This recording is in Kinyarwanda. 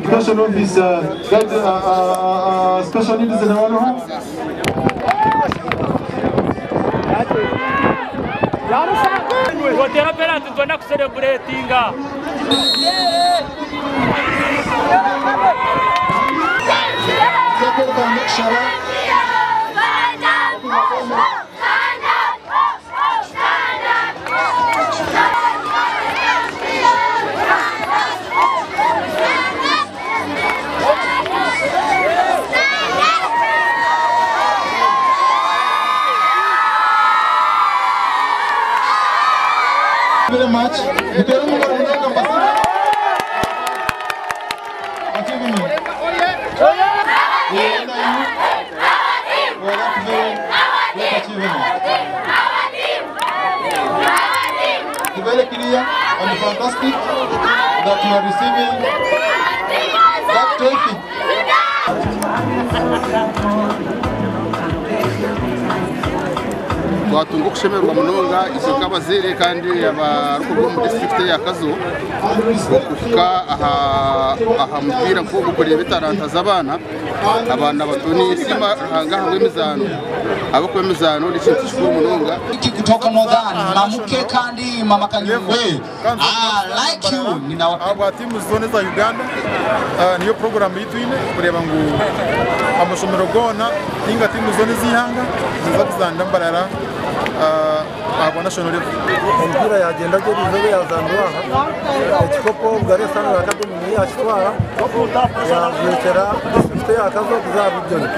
education office special needs in Bugaruhe. Watera penalty twenda kucelebratinga. Very much. Very clear and fantastic that you are receiving that trophy. Watungo kushemerwa munonga izo kabazere kandi abaruko mu district ya Kazo okuka aha mupira ko gukorera bitaranta zabana abana batoni sima hanga hamwe mizano abako mizano n'ikintu cy'ukuru munonga iki kutoka Northern mamuke kandi mama kanywe like you nina aba timu zone za Uganda niyo program yitwine kureba ngo amashomero gona inga timu zone zihanga zizakuzanda mbarara aba national level mpira yagenda geri zobe yazandura ekikopo Bugaruhe sana bakadumi yashwara ya vetera district ya Kazo kuzabijoni